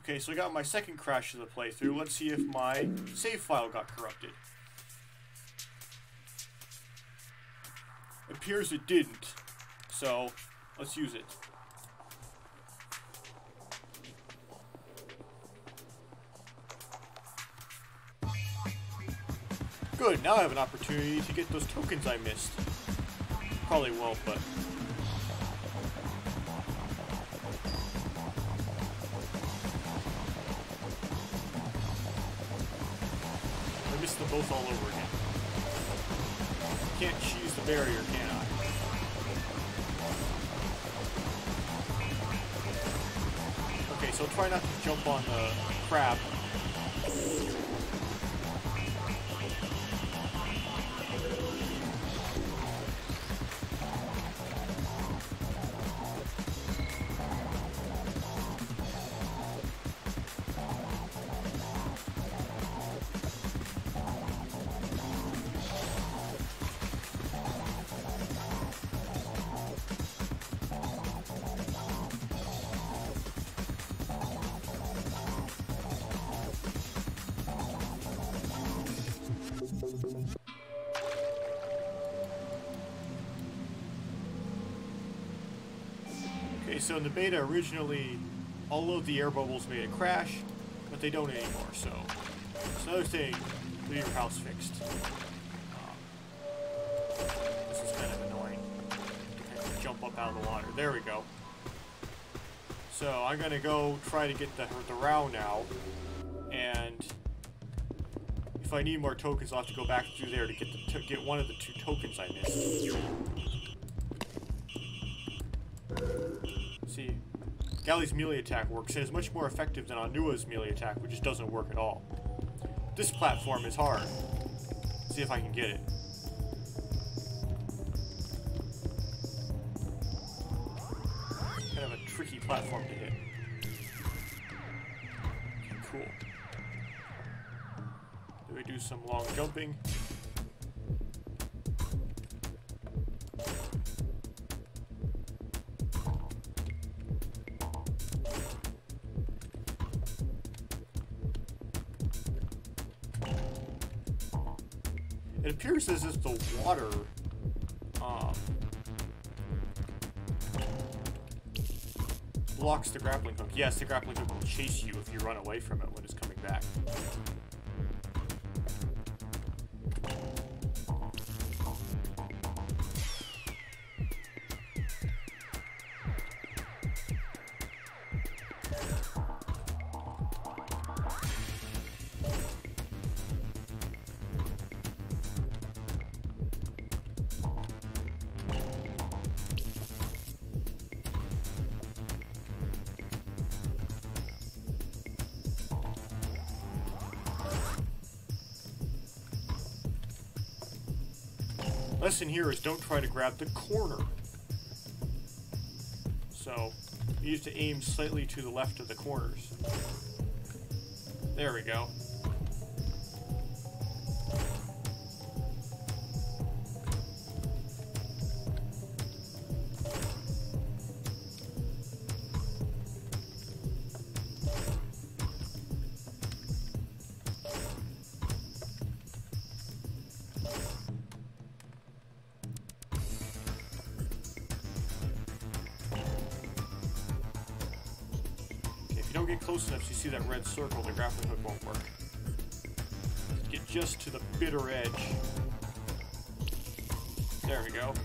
Okay, so I got my second crash of the playthrough. Let's see if my save file got corrupted. It appears it didn't. So, let's use it. Good, now I have an opportunity to get those tokens I missed. Probably won't, but... I missed them both all over again. Can't cheese the barrier, can I? Okay, so try not to jump on the crab. Okay, so in the beta originally, all of the air bubbles made it crash, but they don't anymore, so it's another thing to get your house fixed. This is kind of annoying. I have to jump up out of the water. There we go. So I'm gonna go try to get the row now, and if I need more tokens, I'll have to go back through there to get one of the 2 tokens I missed. See, Gally's melee attack works and is much more effective than Anua's melee attack, which just doesn't work at all. This platform is hard. Let's see if I can get it. Kind of a tricky platform to hit. Okay, cool. Do we do some long jumping? It appears as if the water blocks the grappling hook. Yes, the grappling hook will chase you if you run away from it when it's coming back. Lesson here is don't try to grab the corner. So, you need to aim slightly to the left of the corners. There we go. Don't get close enough so you see that red circle, the grappling hook won't work. Get just to the bitter edge. There we go.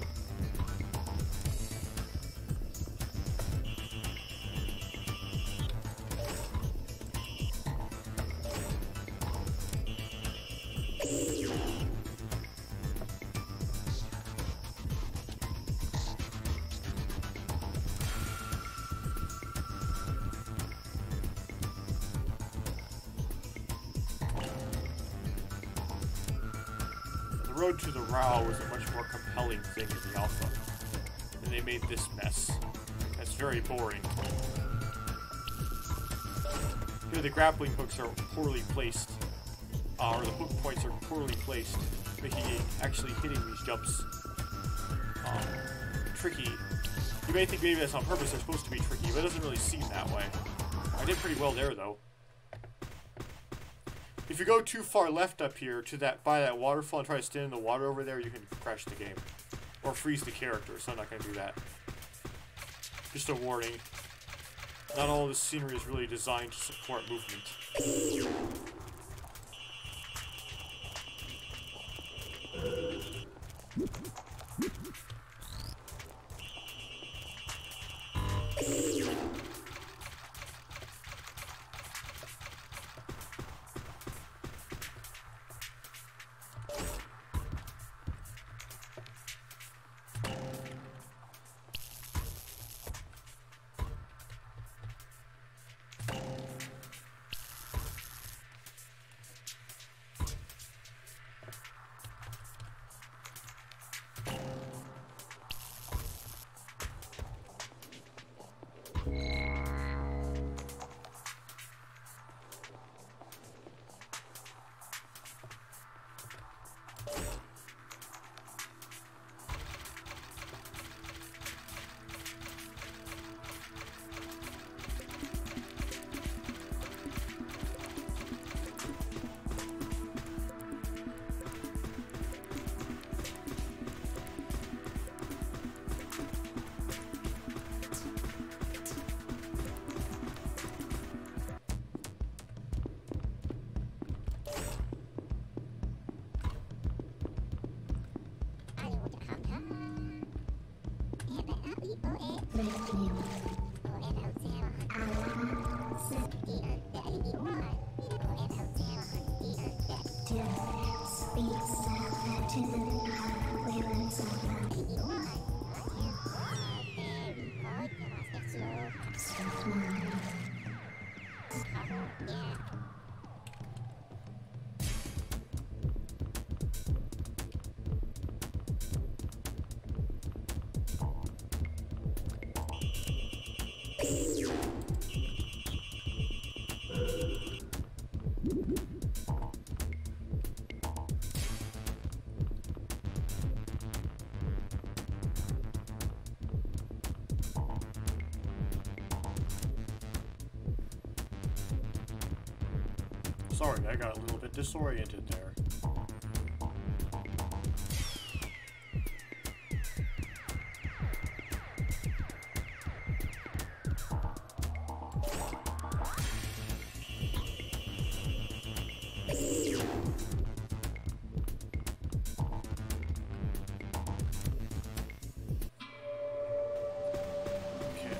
The road to the Rao was a much more compelling thing in the alpha, and they made this mess. That's very boring. Here the grappling hooks are poorly placed, or the hook points are poorly placed, making actually hitting these jumps tricky. You may think maybe that's on purpose, they're supposed to be tricky, but it doesn't really seem that way. I did pretty well there, though. If you go too far left up here to by that waterfall and try to stand in the water over there, you can crash the game. Or freeze the character, so I'm not going to do that. Just a warning. Not all of this scenery is really designed to support movement. Sorry, I got a little bit disoriented there. Okay.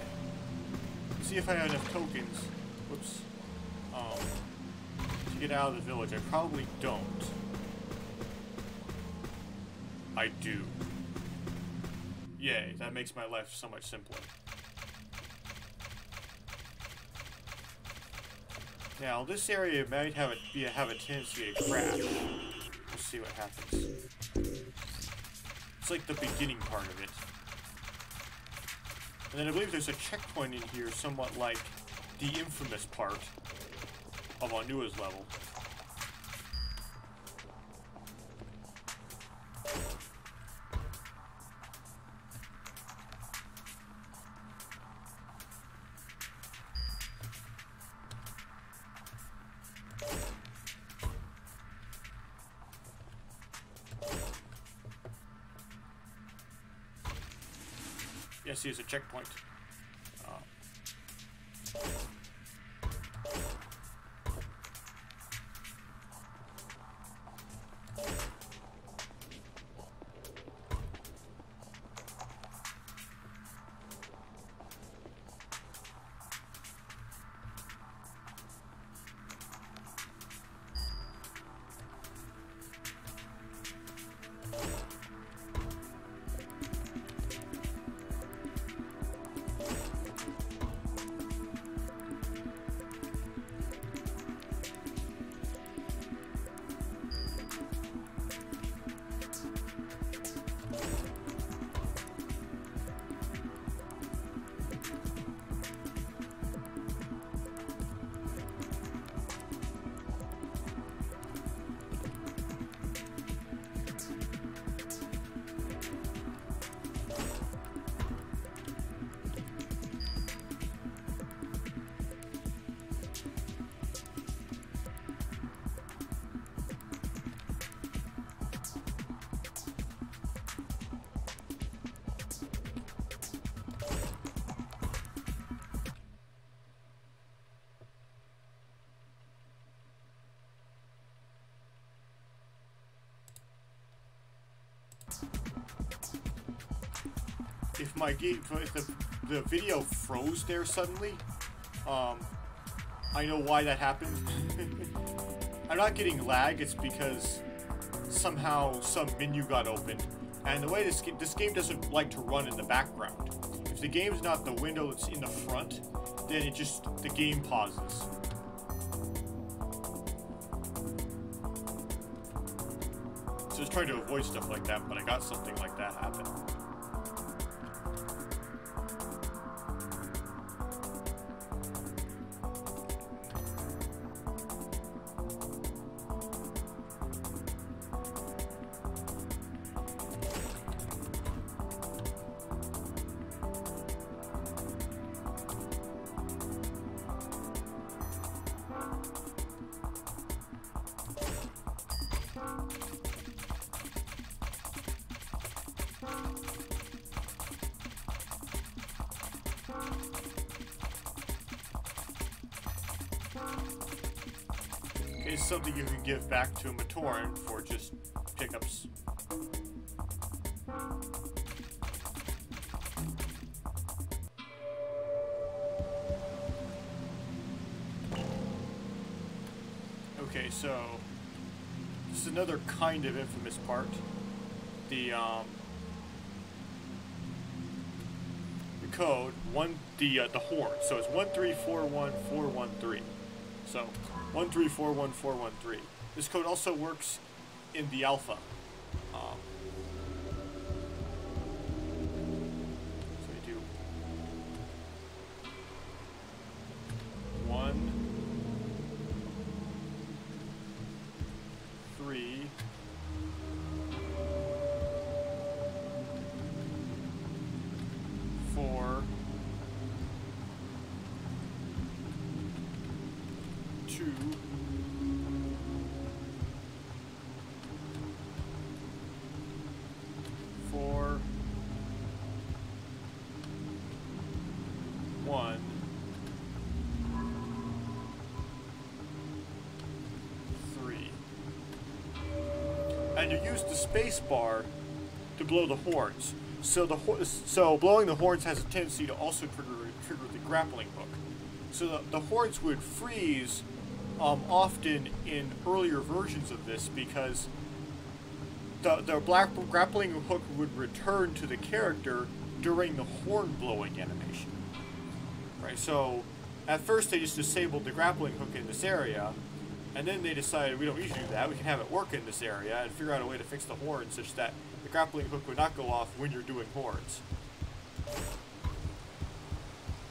See if I have enough tokens. Whoops. To get out of the village. I probably don't. I do. Yay, that makes my life so much simpler. Now, this area might have a tendency to crash. Let's see what happens. It's like the beginning part of it. And then I believe there's a checkpoint in here somewhat like the infamous part of Anua's level. Yes, here's a checkpoint. if my game, if the video froze there suddenly, I know why that happened. I'm not getting lag, it's because somehow some menu got opened. And the way this game doesn't like to run in the background. If the game's not the window that's in the front, then the game pauses. So I was trying to avoid stuff like that, but I got something like that happen. Is something you can give back to Matoran for just pickups. Okay, so this is another kind of infamous part. The code the horn. So it's 1341413. So 1341413. This code also works in the alpha. So I do 1 3 4 2 4 1 3. And you use the space bar to blow the horns. So blowing the horns has a tendency to also trigger the grappling hook. So the horns would freeze often in earlier versions of this because the grappling hook would return to the character during the horn blowing animation. Right, so at first they just disabled the grappling hook in this area, and then they decided we don't need to do that, we can have it work in this area and figure out a way to fix the horn such that the grappling hook would not go off when you're doing horns.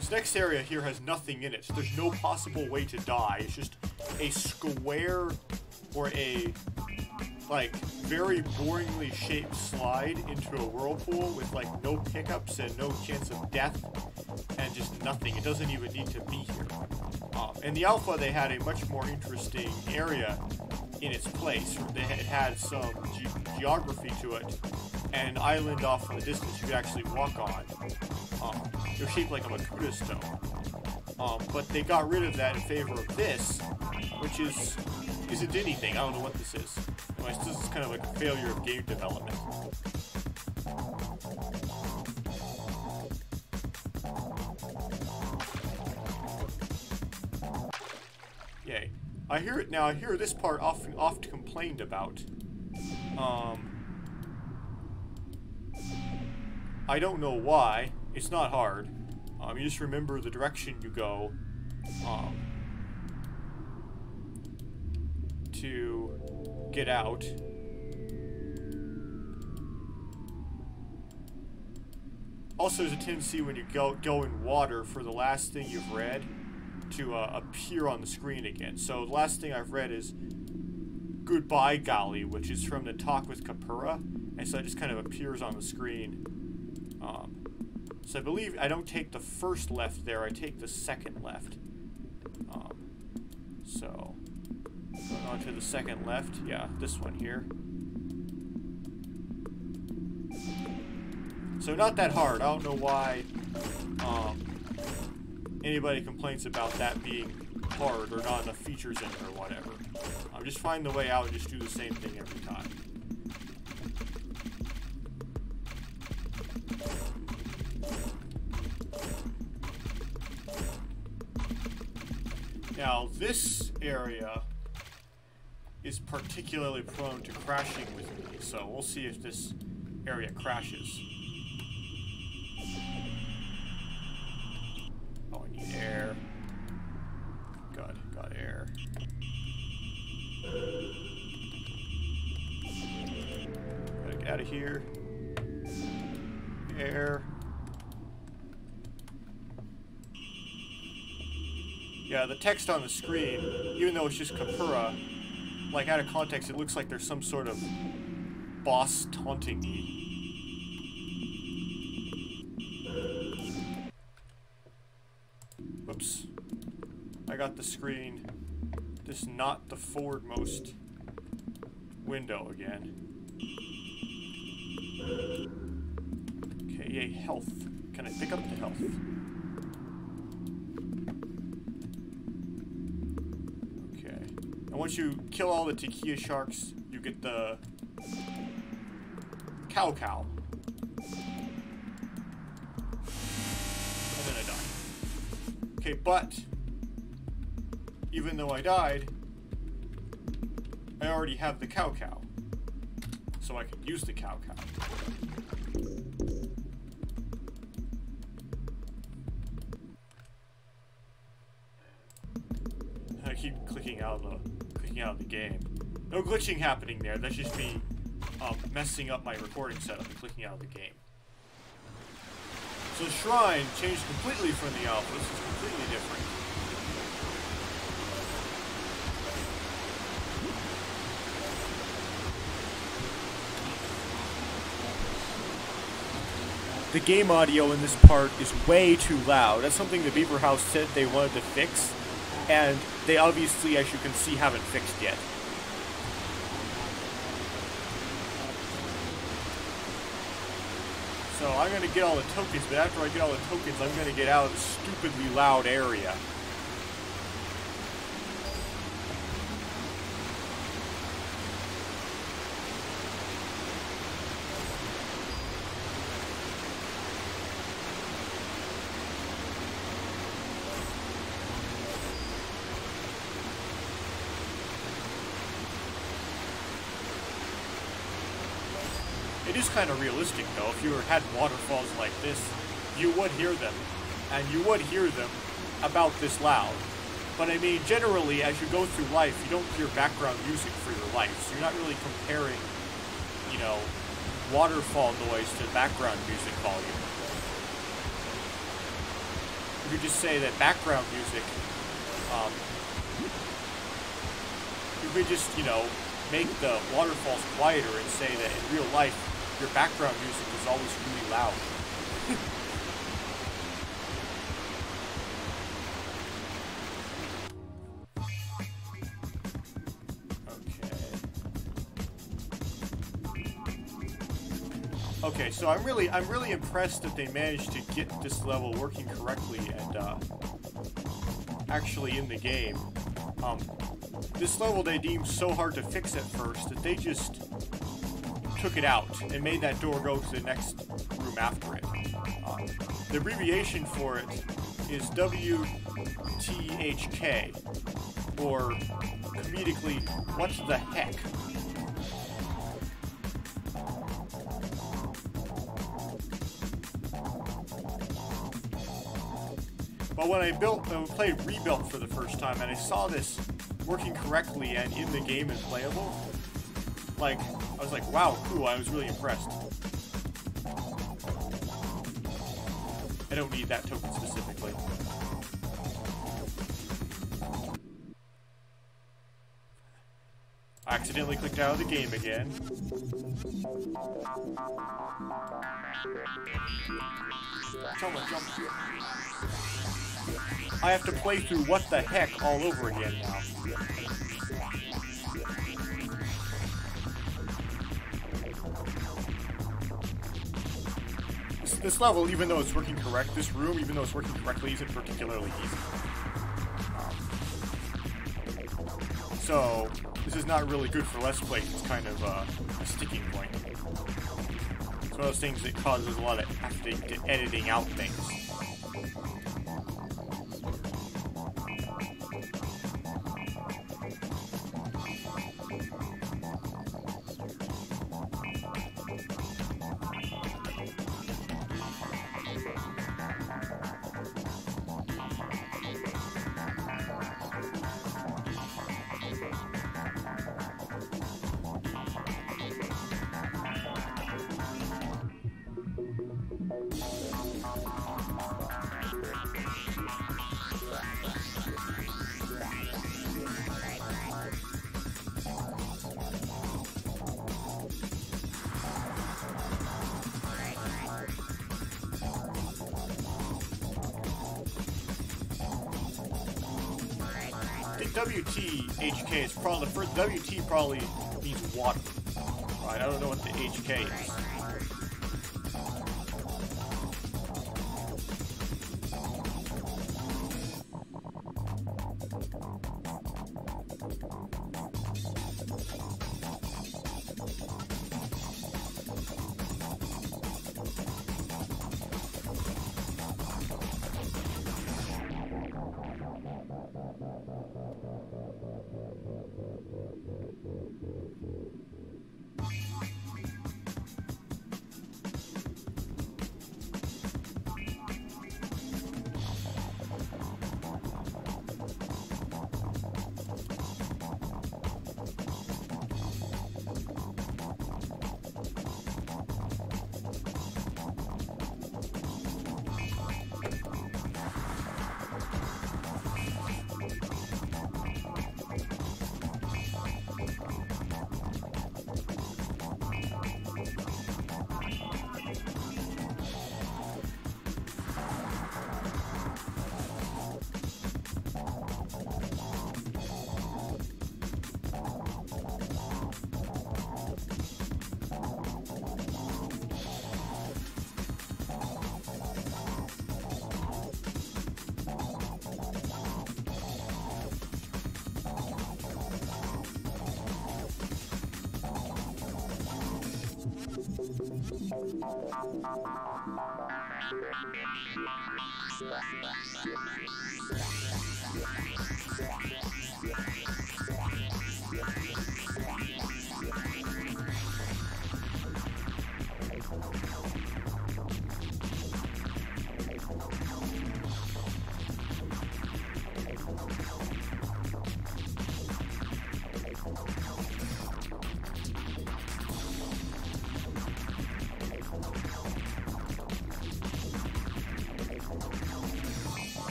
This next area here has nothing in it, so there's no possible way to die. It's just a square or a, like, very boringly shaped slide into a whirlpool with, like, no pickups and no chance of death and just nothing. It doesn't even need to be here. In the alpha, they had a much more interesting area in its place. It had some geography to it, and an island off in the distance you could actually walk on. They're shaped like a Makuta stone. But they got rid of that in favor of this, which isn't anything. I don't know what this is. Anyways, this is kind of like a failure of game development. Yay. I hear it now. I hear this part oft complained about. I don't know why. It's not hard. You just remember the direction you go to get out. Also, there's a tendency when you go in water for the last thing you've read to appear on the screen again. So the last thing I've read is Goodbye Golly, which is from the talk with Kapura, and so it just kind of appears on the screen. So I believe I don't take the first left there, I take the second left. So going on to the second left, yeah, this one here. So not that hard. I don't know why anybody complains about that being hard or not enough features in it or whatever. Just find the way out and just do the same thing every time. Now, this area is particularly prone to crashing with me, so we'll see if this area crashes. Oh, I need air. Good, got air. Gotta get out of here. Air. Yeah, the text on the screen, even though it's just Capura, like out of context, it looks like there's some sort of boss taunting me. Whoops. I got the screen. This is not the forwardmost window again. Okay, yay, health. Can I pick up the health? And once you kill all the Tequila sharks, you get the cow. And then I die. Okay, but even though I died, I already have the cow. So I can use the cow. I keep clicking out of the game. No glitching happening there. That's just me messing up my recording setup and clicking out of the game. So the shrine changed completely from the alpha. This is completely different. The game audio in this part is way too loud. That's something the Beaver House said they wanted to fix. And they obviously, as you can see, haven't fixed yet. So I'm going to get all the tokens, but after I get all the tokens, I'm going to get out of this stupidly loud area. It is kind of realistic, though. If you had waterfalls like this, you would hear them. And you would hear them about this loud. But I mean, generally, as you go through life, you don't hear background music for your life. So you're not really comparing, you know, waterfall noise to background music volume. You could just say that background music, you could just, you know, make the waterfalls quieter and say that in real life, your background music is always really loud. Okay, so I'm really impressed that they managed to get this level working correctly and actually in the game. This level they deemed so hard to fix at first that they just took it out and made that door go to the next room after it. The abbreviation for it is WTHK, or comedically, what the heck? But when I played Rebuilt for the first time and I saw this working correctly and in the game and playable, like, I was like, wow, cool, I was really impressed. I don't need that token specifically. I accidentally clicked out of the game again. Jump. I have to play through what the heck all over again now. This level, even though it's working correct, this room, even though it's working correctly, isn't particularly easy. So, this is not really good for Let's Play. It's kind of a sticking point. It's one of those things that causes a lot of editing out things. WTHK is probably, the first WT probably means water. Right, I don't know what the HK is.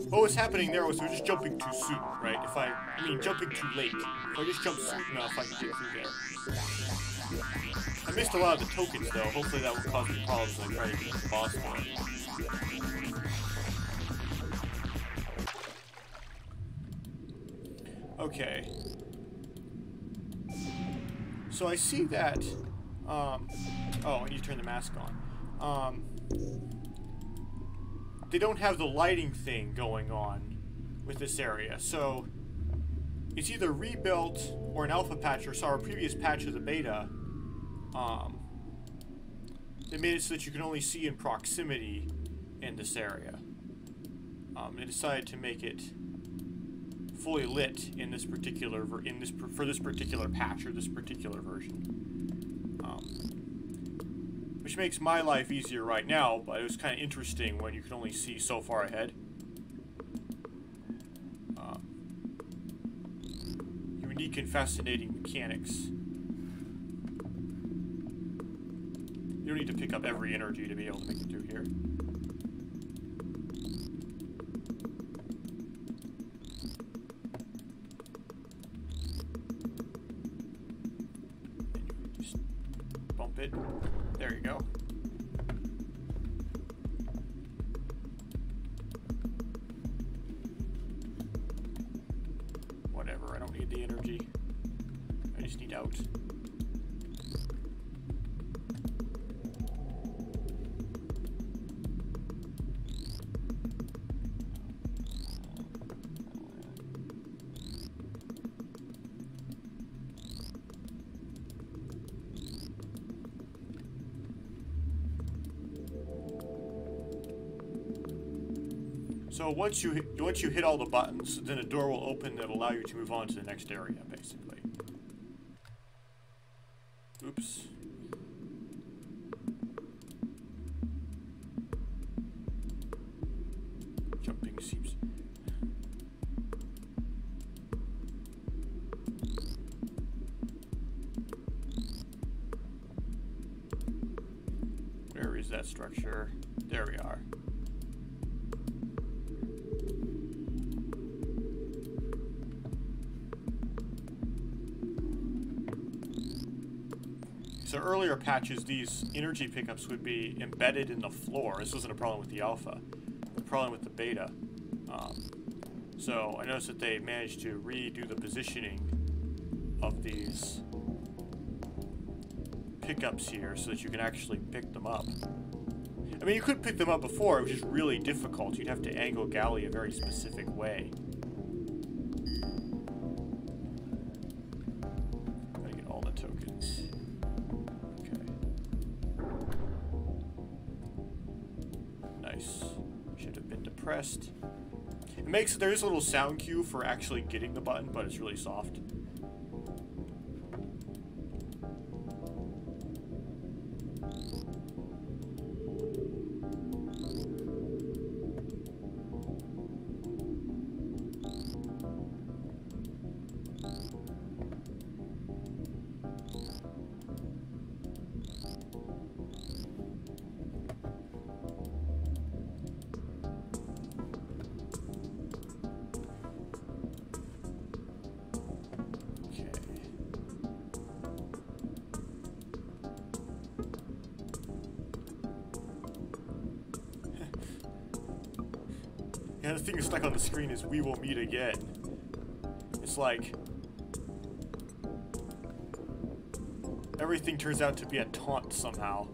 What was happening there was we were just jumping too soon, right? I mean jumping too late. If I just jump soon enough, I can get through there. I missed a lot of the tokens though. Hopefully that won't cause me problems when I try to beat the boss fight. Okay. So I see that, oh, I need to turn the mask on. They don't have the lighting thing going on with this area, so it's either rebuilt or an alpha patch, or a previous patch of the beta. They made it so that you can only see in proximity in this area. They decided to make it fully lit in this particular for this particular patch or this particular version, which makes my life easier right now. But it was kind of interesting when you can only see so far ahead. Unique and fascinating mechanics. You don't need to pick up every energy to be able to make it through here. Just bump it. There you go. Whatever, I don't need the energy. I just need out. So once you hit all the buttons, then a door will open that'll allow you to move on to the next area, basically. Oops. Jumping seems... Where is that structure? There we are. So earlier patches, these energy pickups would be embedded in the floor. This wasn't a problem with the alpha, the problem with the beta. So I noticed that they managed to redo the positioning of these pickups here so that you can actually pick them up. I mean, you could pick them up before, it was just really difficult. You'd have to angle galley a very specific way. Gotta get all the tokens. Should have been depressed. It makes there is a little sound cue for actually getting the button, but it's really soft. Yeah, the thing stuck on the screen is "We will meet again." It's like everything turns out to be a taunt somehow.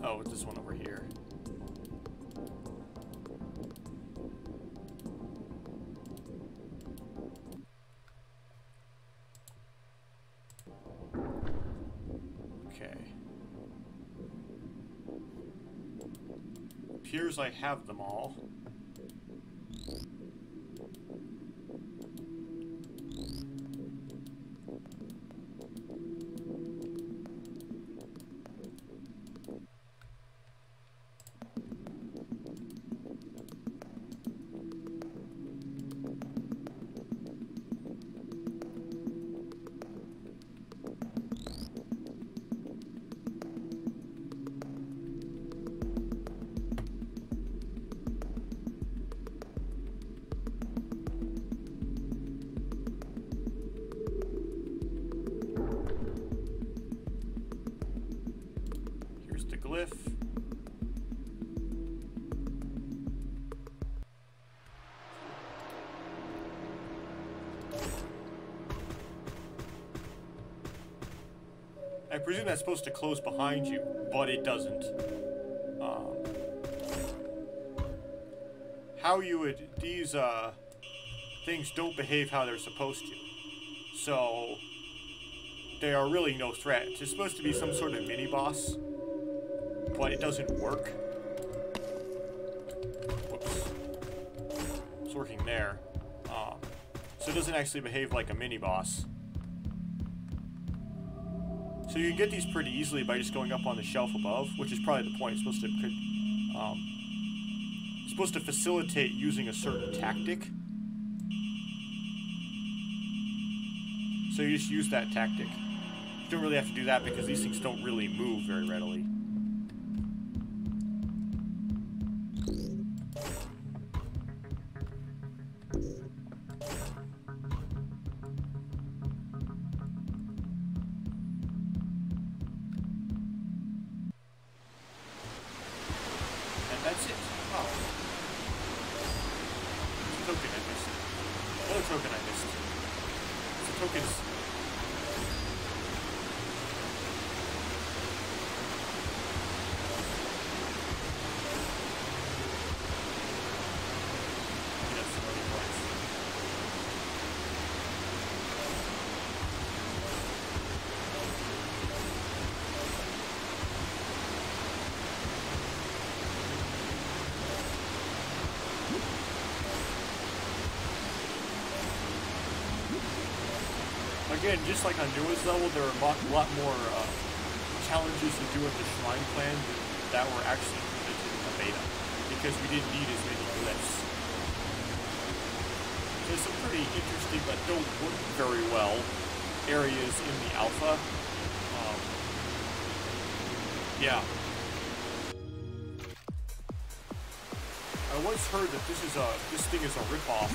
Oh, this one over here. Okay. Appears I have them all. I presume that's supposed to close behind you, but it doesn't. How you would... These, things don't behave how they're supposed to. So, they are really no threat. It's supposed to be some sort of mini-boss, but it doesn't work. Whoops. It's working there. So it doesn't actually behave like a mini-boss. So you can get these pretty easily by just going up on the shelf above, which is probably the point. It's supposed to facilitate using a certain tactic. So you just use that tactic. You don't really have to do that because these things don't really move very readily. And that's it. Oh. There's a token I missed. Another token I missed. The tokens. Again, just like on Nua's level, there are a lot more challenges to do with the Shrine Plan that were actually implemented in the beta, because we didn't need as many glyphs. There's some pretty interesting, but don't work very well, areas in the alpha. Yeah. I once heard that this thing is a ripoff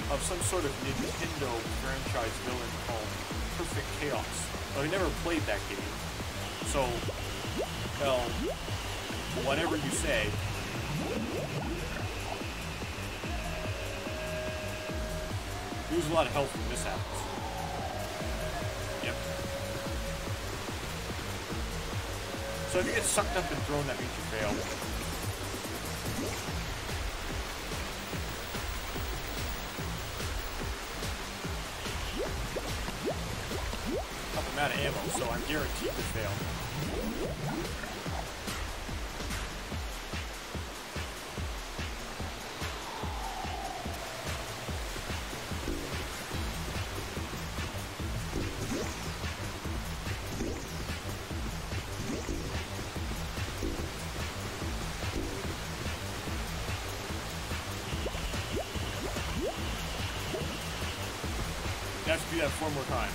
of some sort of Nintendo franchise villain called Perfect Chaos. But I never played that game. So, well, whatever you say. Lose a lot of health when this happens. Yep. So if you get sucked up and thrown, that means you failed. I'm out of ammo, so I'm guaranteed to fail. You have to do that 4 more times.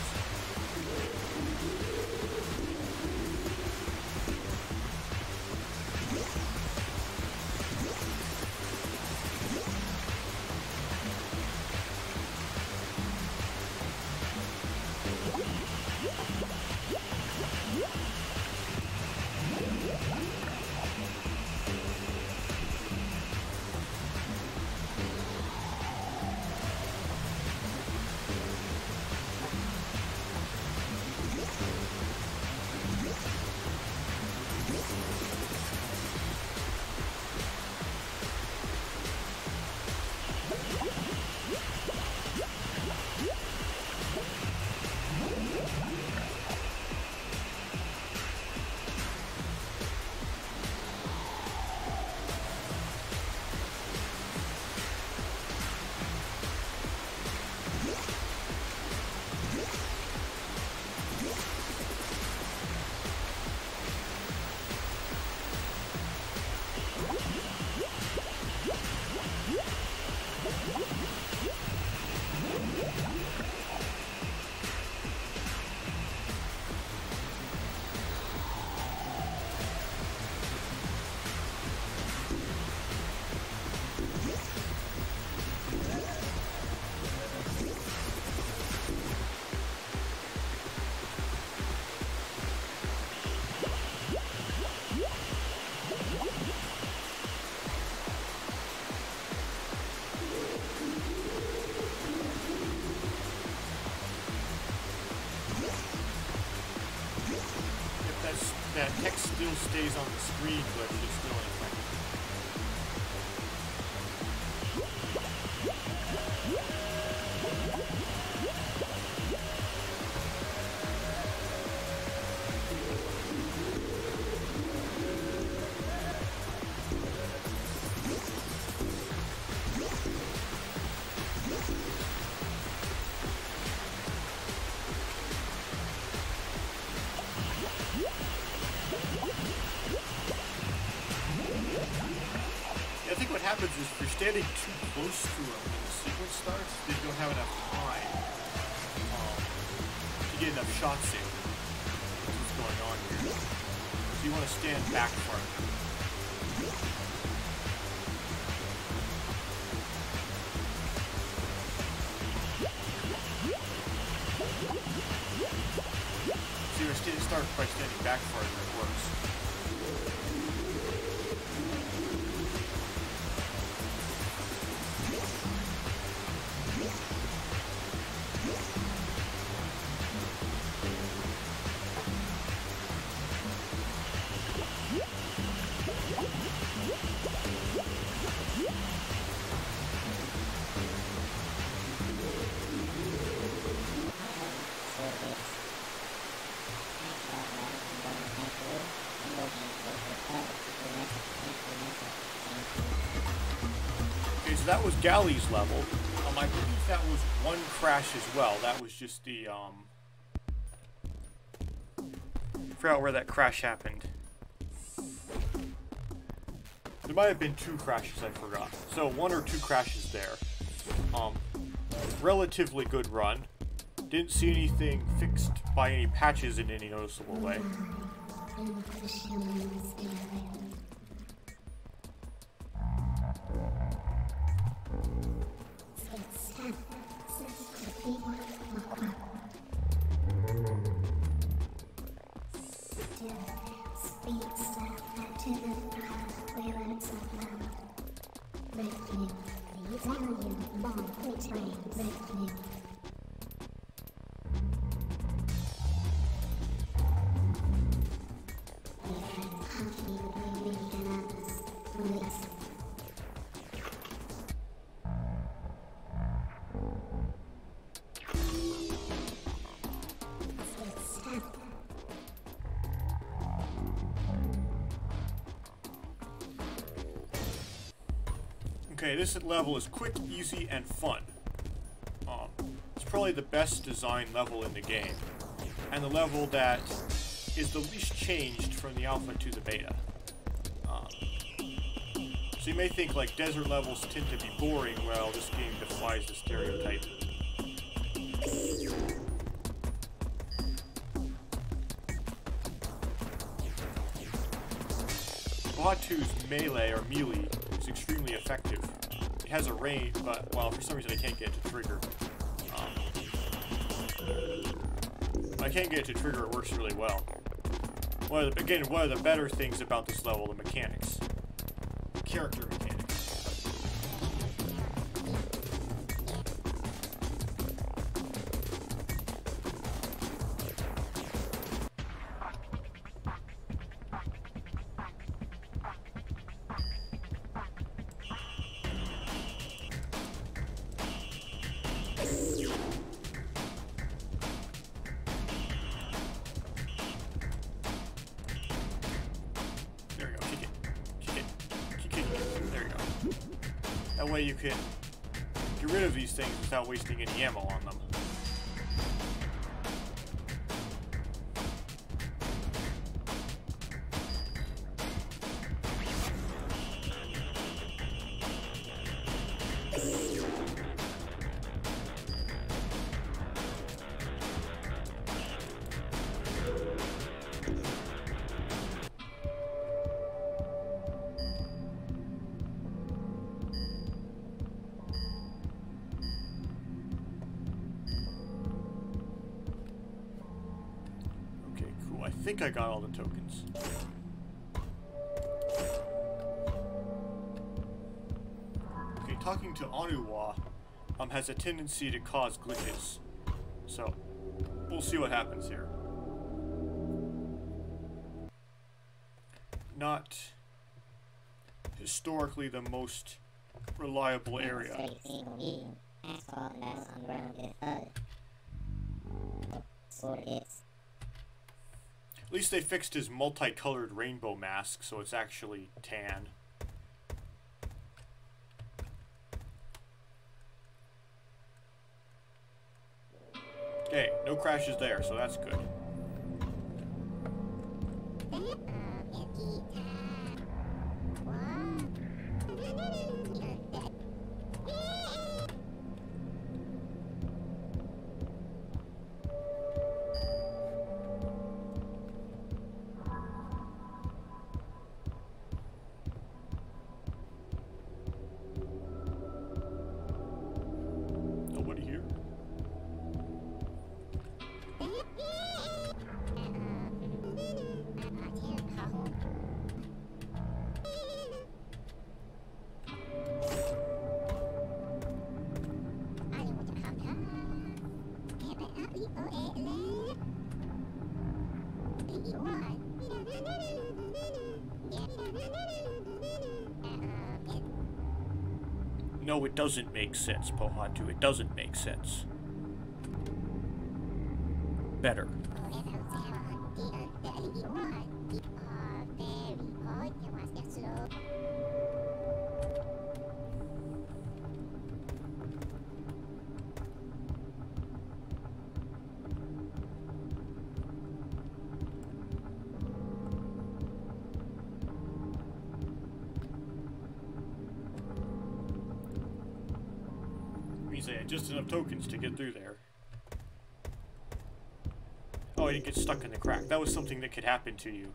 text still stays on the screen, but it's still ineffective. I think what happens is if you're standing too close to them when the sequence starts, then you don't have enough time to get enough shots in. That's what's going on here. So you want to stand back farther. So you start by standing back farther, it works. Okay, so that was Galley's level. I believe that was one crash as well. That was just the, forgot where that crash happened. There might have been 2 crashes, I forgot. So 1 or 2 crashes there. Relatively good run. Didn't see anything fixed by any patches in any noticeable way. Okay, this level is quick, easy, and fun. It's probably the best designed level in the game, and the level that is the least changed from the alpha to the beta. So you may think like desert levels tend to be boring. Well, this game defies the stereotype. Baatu's melee or melee is extremely effective. It has a range, but well, for some reason I can't get it to trigger. I can't get it to trigger. It works really well. One of the better things about this level, the mechanics, character mechanics. That way you can get rid of these things without wasting any ammo on them. I think I got all the tokens. Okay, talking to Onuwa has a tendency to cause glitches. So, we'll see what happens here. not historically the most reliable area. At least they fixed his multicolored rainbow mask, so it's actually tan. Okay, no crashes there, so that's good. Nobody here? No, it doesn't make sense, Pohatu. It doesn't make sense. Better. Means I had just enough tokens to get through there. Oh, I didn't get stuck in the crack. That was something that could happen to you.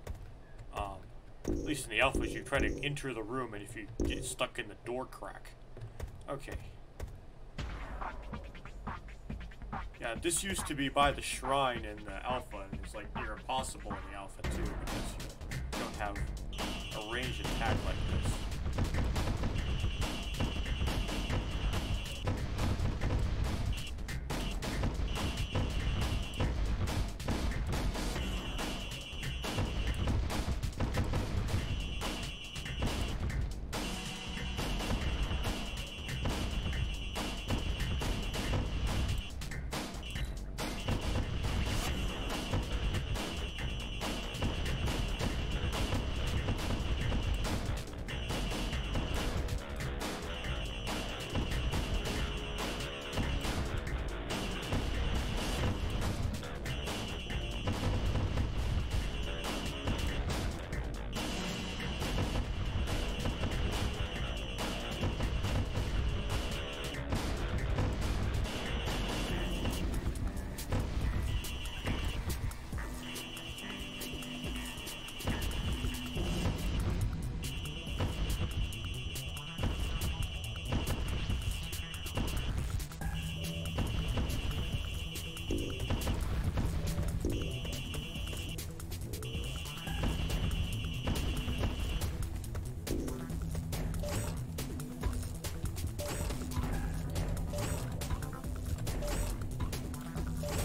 At least in the alphas, you try to enter the room, and if you get stuck in the door crack. Okay. Yeah, this used to be by the shrine in the alpha, and it's like near impossible in the alpha too, because you don't have a ranged attack like this.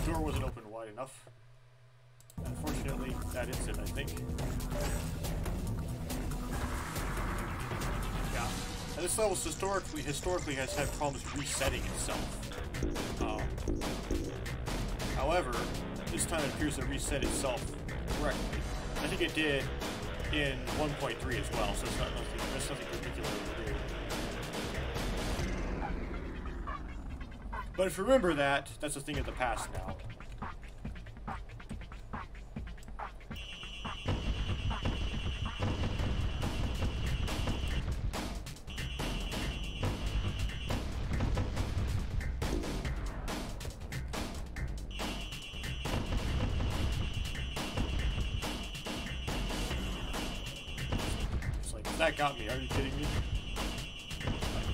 The door wasn't open wide enough. Unfortunately, that is it, I think. Yeah. And this level historically has had problems resetting itself. However, this time it appears to reset itself correctly. I think it did in 1.3 as well, so it's not nothing particularly weird. But if you remember that, that's a thing of the past now. It's like, that got me, are you kidding me?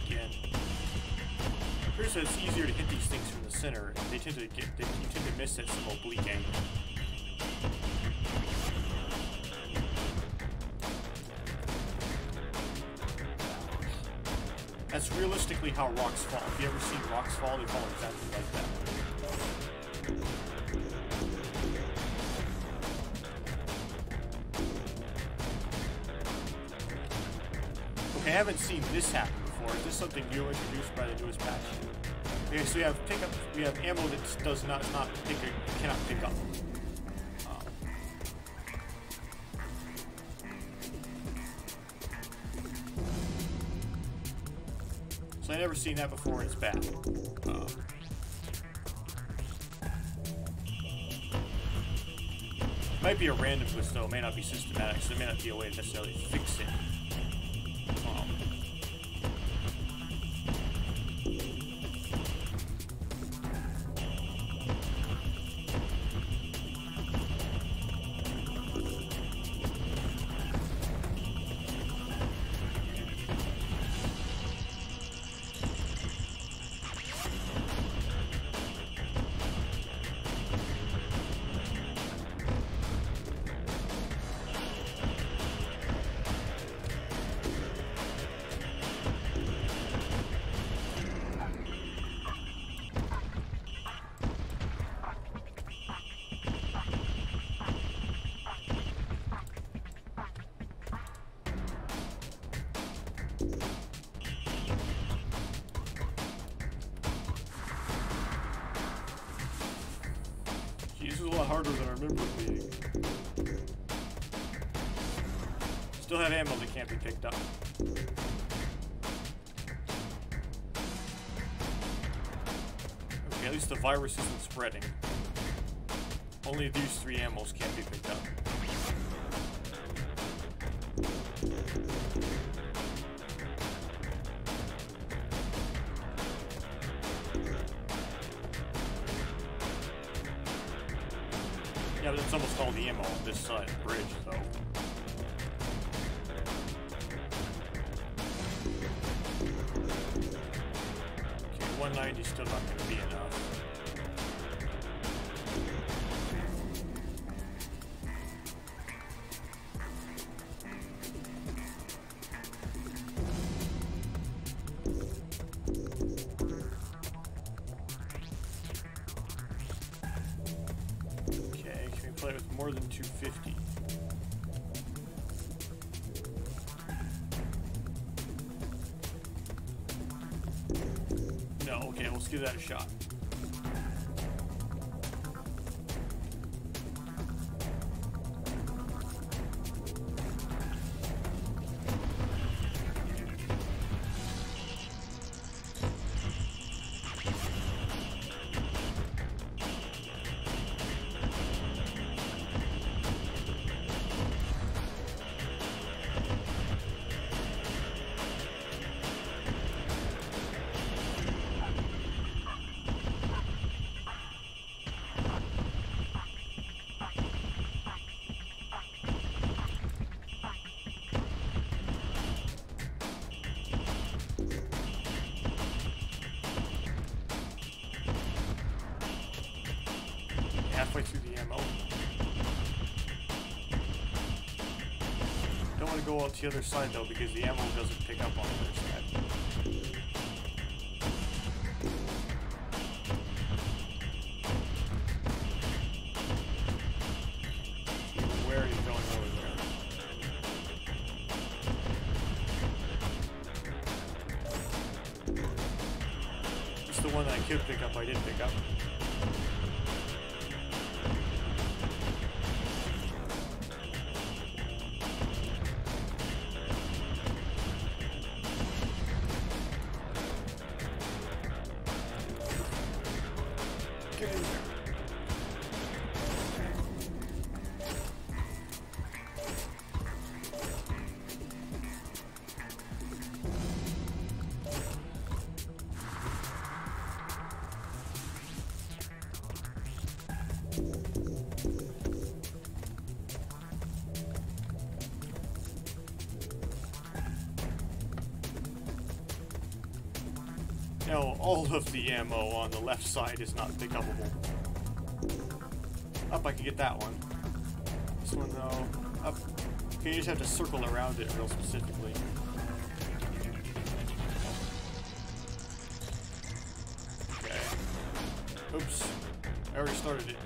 Again. Here's that it's easier to hit these things from the center. They tend to miss at some oblique angle. That's realistically how rocks fall. If you ever seen rocks fall, they fall exactly like that. Okay, I haven't seen this happen before. Is this something new introduced by the newest patch? Okay, so we have ammo that cannot pick up. So I never seen that before, and it's bad. Might be a random twist though, it may not be systematic, so there may not be a way to necessarily fix it. This is a lot harder than I remember it being. Still have ammo that can't be picked up. Okay, at least the virus isn't spreading. Only these 3 ammos can't be picked up. Yeah, but it's almost all the ammo on this side of the bridge, though. Okay, 190 is still not going to be enough. Play with more than 250. No, okay, let's give that a shot. Halfway through the ammo. Don't want to go out to the other side though, because the ammo doesn't pick up on the other side. Where are you going over there? It's the one that I could pick up, I did pick up. Get in there. Now, all of the ammo on the left side is not pickupable. Up, I can get that one. This one, though. Up. Okay, you just have to circle around it real specifically. Okay. Oops. I already started it.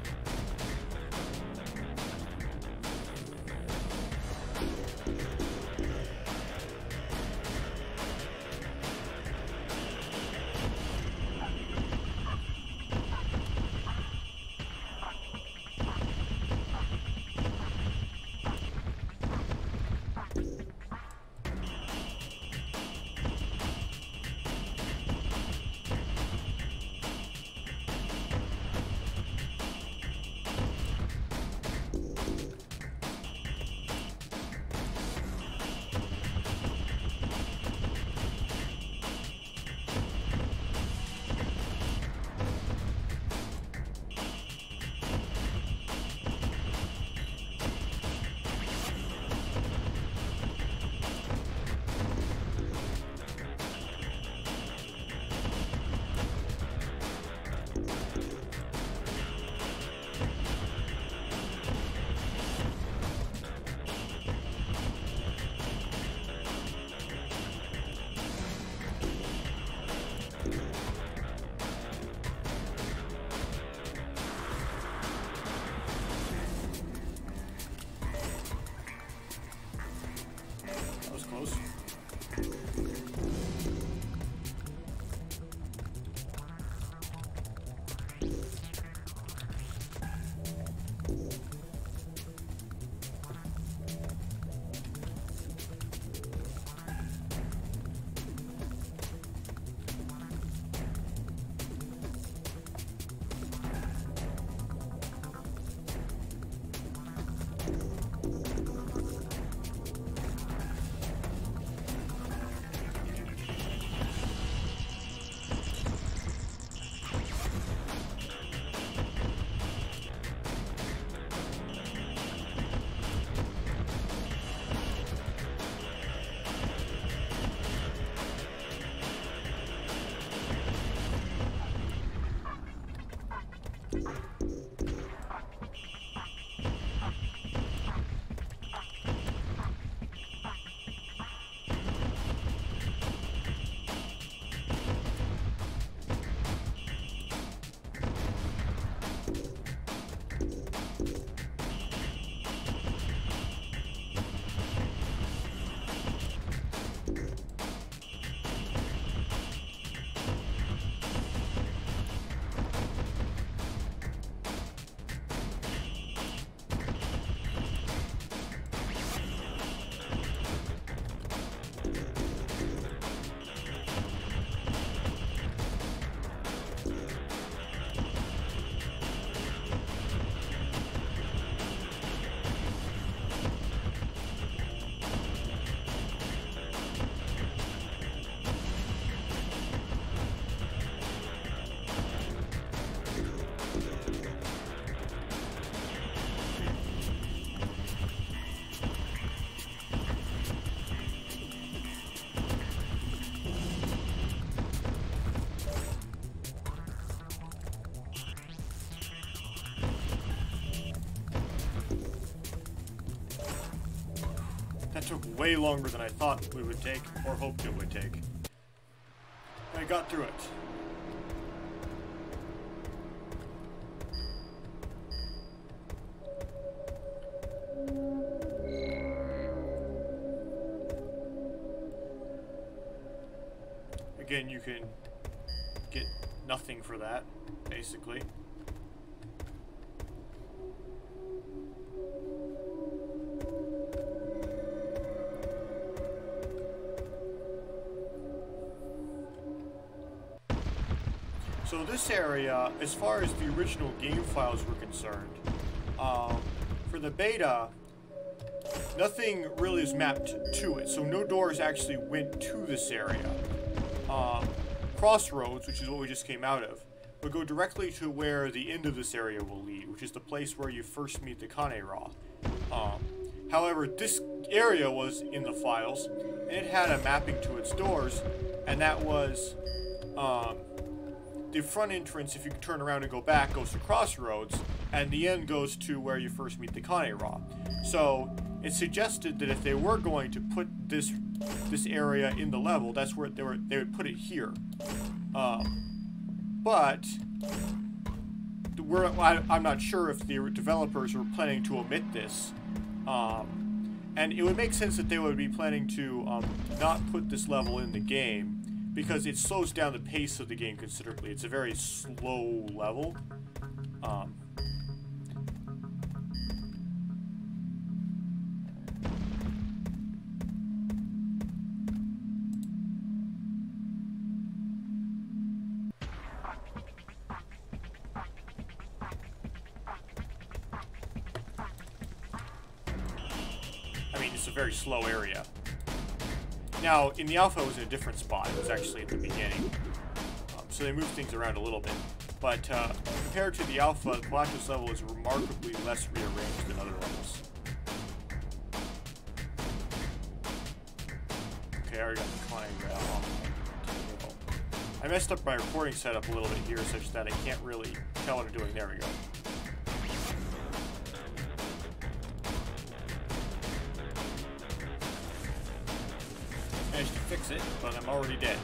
took way longer than I thought it would take, or hoped it would take. I got through it. Again, you can get nothing for that, basically. So this area, as far as the original game files were concerned, for the beta, nothing really is mapped to it. So no doors actually went to this area. Crossroads, which is what we just came out of, would go directly to where the end of this area will lead, which is the place where you first meet the Kane-Ra. However, this area was in the files, and it had a mapping to its doors, and that was the front entrance, if you turn around and go back, goes to Crossroads, and the end goes to where you first meet the Kane-Ra. So it suggested that if they were going to put this area in the level, that's where they would put it here. But I'm not sure if the developers were planning to omit this. And it would make sense that they would be planning to not put this level in the game, because it slows down the pace of the game considerably. It's a very slow level. I mean, it's a very slow area. Now, in the alpha, it was in a different spot. It was actually at the beginning. So they moved things around a little bit. But compared to the alpha, the Galactus level is remarkably less rearranged than other levels. Okay, I already got the Kane-Ra. I messed up my recording setup a little bit here, such that I can't really tell what I'm doing. There we go. Managed to fix it, but I'm already dead.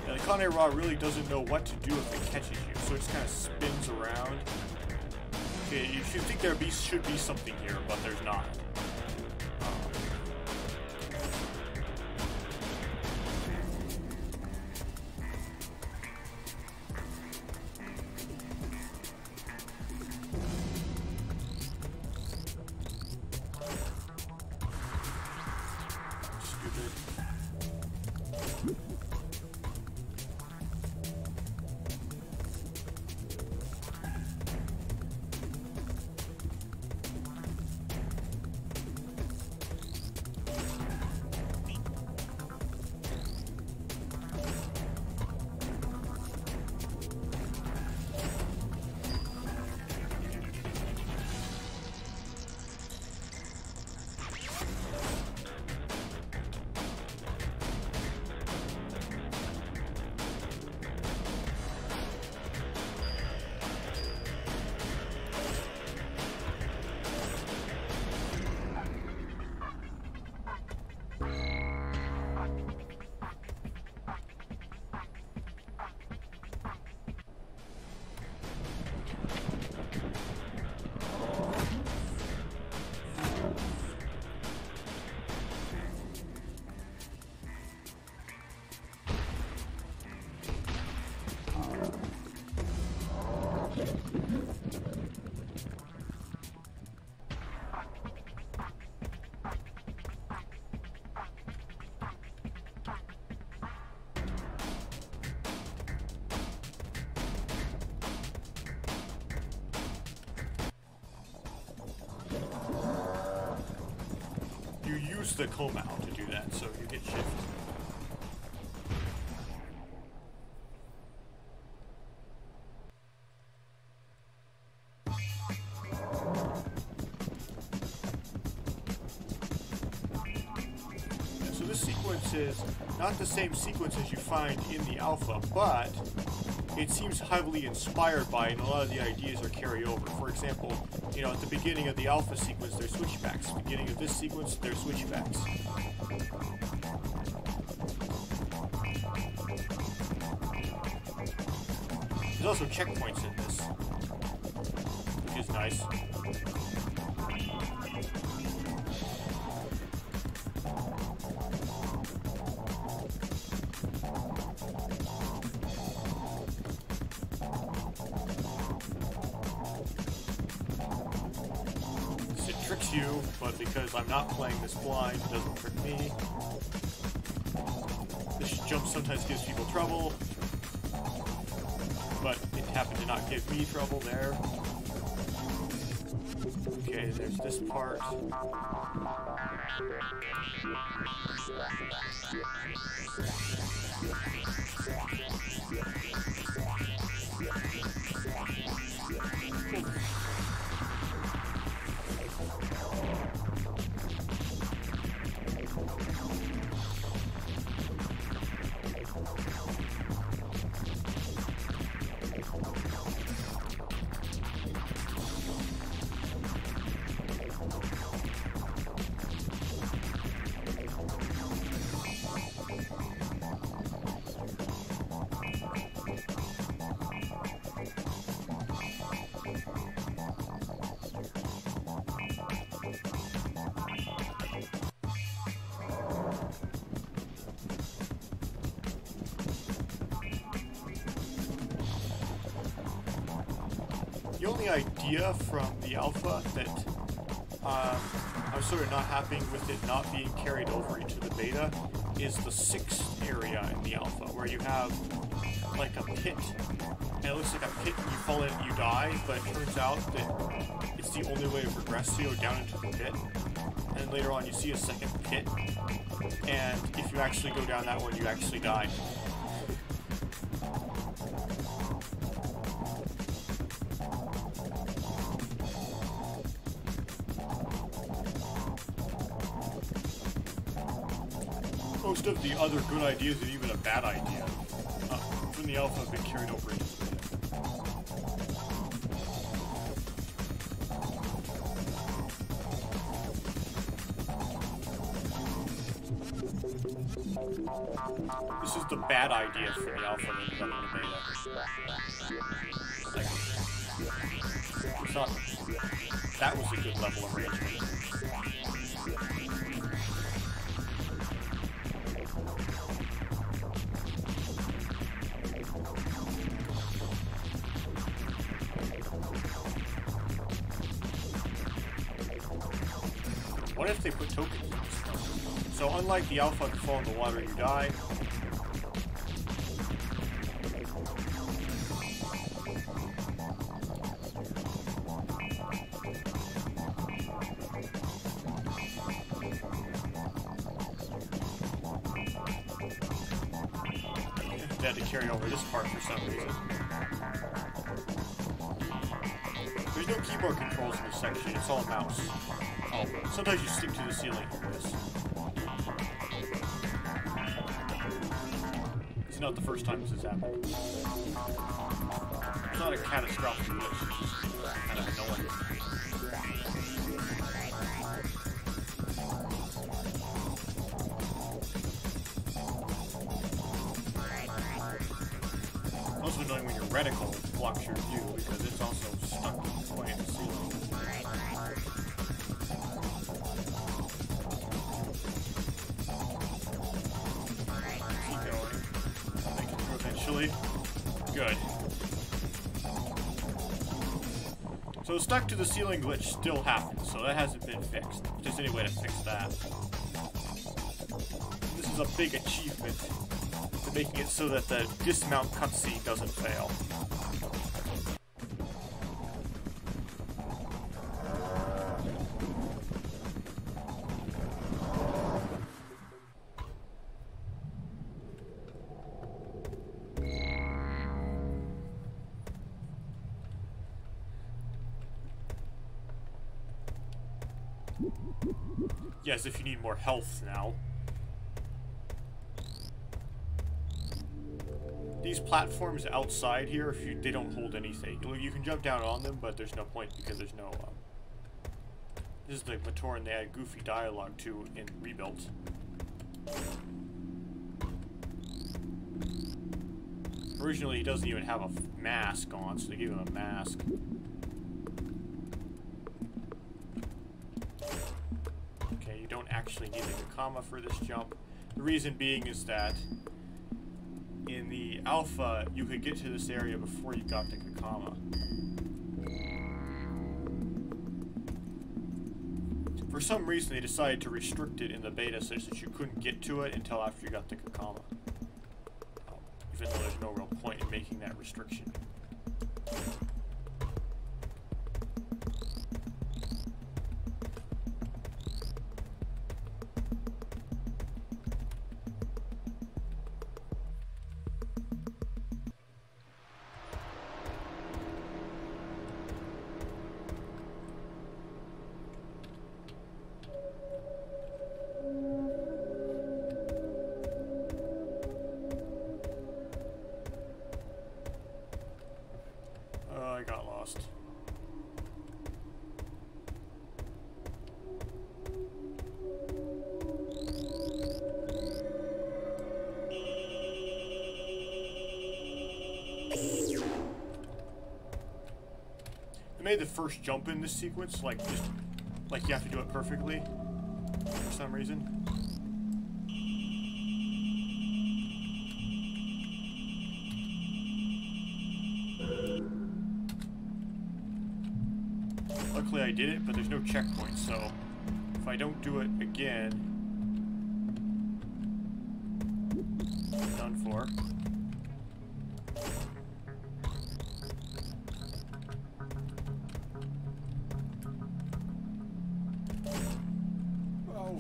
Yeah, the Kane-Ra really doesn't know what to do if it catches you, so it just kind of spins around. Okay, you should think there should be something here, but there's not. The Komau to do that, so you get shift. So this sequence is not the same sequence as you find in the alpha, but it seems heavily inspired by, and a lot of the ideas are carried over. For example, you know, at the beginning of the alpha sequence, there's switchbacks. At the beginning of this sequence, there's switchbacks. There's also checkpoints in this, which is nice. It tricks you, but because I'm not playing this blind, it doesn't trick me. This jump sometimes gives people trouble, but it happened to not give me trouble there. Okay, there's this part. The only idea from the alpha that I'm sort of not happy with it not being carried over into the beta is the 6th area in the alpha, where you have like a pit, and it looks like a pit and you fall in and you die, but it turns out that it's the only way to progress to go down into the pit. And then later on you see a second pit, and if you actually go down that one, you actually die. Most of the other good ideas and even a bad idea from the alpha have been carried over into the beta. This is the bad idea for the alpha that ended up in the beta. Like, it's not, that was a good level of arrangement. What if they put tokens in this part? So unlike the alpha, if you fall in the water, you die. They had to carry over this part for some reason. There's no keyboard controls in this section, it's all mouse. Oh, sometimes you stick to the ceiling for this. It's not the first time this has happened. It's not a catastrophic glitch, it's just kind of annoying. It's also annoying when your reticle blocks your view because it's also stuck to the point of the ceiling. Good. So stuck to the ceiling glitch still happens, so that hasn't been fixed. If there's any way to fix that. This is a big achievement to making it so that the dismount cutscene doesn't fail. Yes, if you need more health now. these platforms outside here, they don't hold anything. You can jump down on them, but there's no point because there's no. This is the Matoran they add goofy dialogue to in Rebuilt. Originally, he doesn't even have a mask on, so they gave him a mask. Okay, you don't actually need the Kakama for this jump. The reason being is that in the alpha, you could get to this area before you got the Kakama. For some reason, they decided to restrict it in the beta such that you couldn't get to it until after you got the Kakama. Even though there's no real point in making that restriction. I got lost. They made the first jump in this sequence like you have to do it perfectly for some reason. Luckily I did it, but there's no checkpoint, so if I don't do it again, I'm done for. Oh.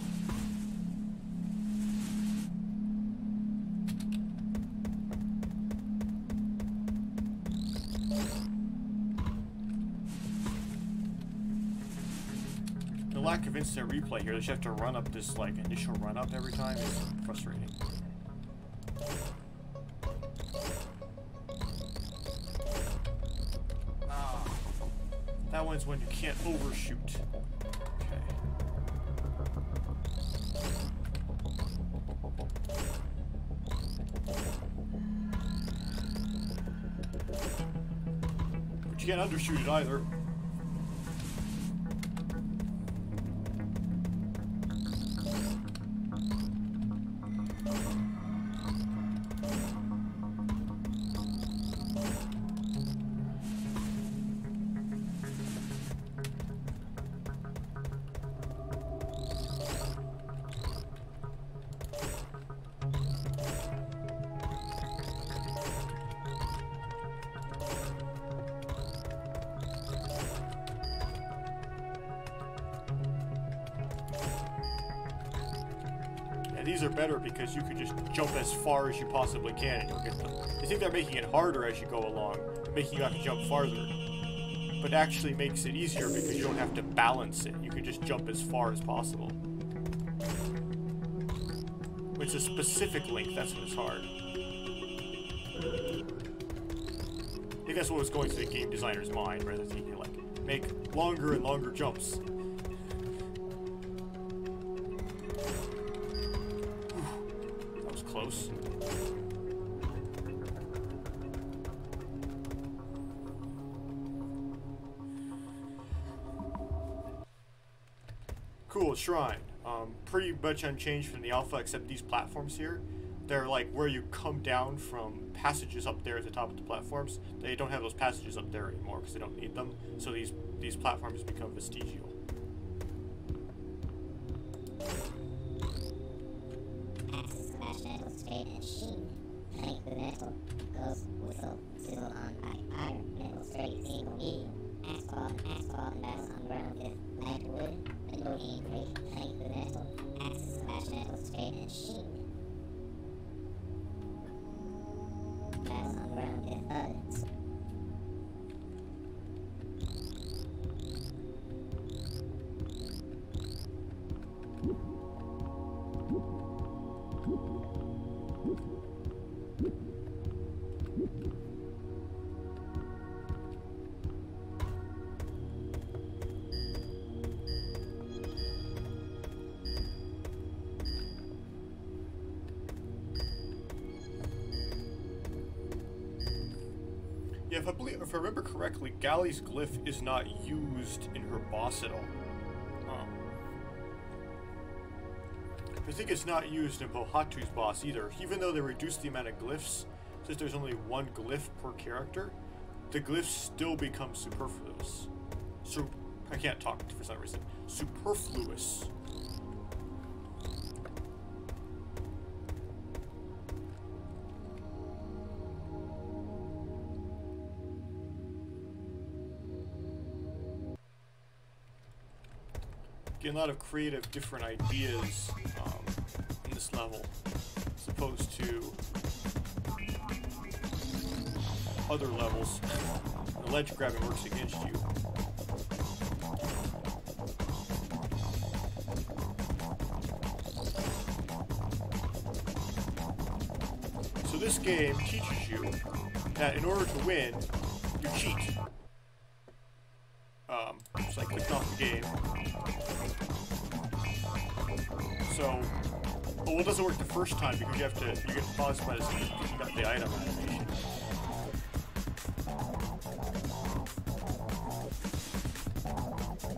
The lack of instant replay here, that you have to run up this like initial run up every time is frustrating. That one's when you can't overshoot. Okay. But you can't undershoot it either. These are better because you can just jump as far as you possibly can and you'll get them. I think they're making it harder as you go along, making you have to jump farther. But it actually makes it easier because you don't have to balance it. You can just jump as far as possible. When it's a specific length, that's when it's hard. I think that's what was going through the game designer's mind, rather than thinking like, make longer and longer jumps. Close. Cool, shrine. Pretty much unchanged from the alpha, except these platforms here. They're like where you come down from passages up there at the top of the platforms. They don't have those passages up there anymore because they don't need them. So these platforms become vestigial. Yeah, if I remember correctly, Galli's glyph is not used in her boss at all. I think it's not used in Bohatu's boss either. Even though they reduced the amount of glyphs, since there's only one glyph per character, the glyphs still become superfluous. So I can't talk for some reason. Superfluous. Getting a lot of creative, different ideas in this level, as opposed to other levels. The ledge grabbing works against you. So this game teaches you that in order to win, you cheat. So I clicked off the game. So, well, it doesn't work the first time because you get paused by this picking up the item animation.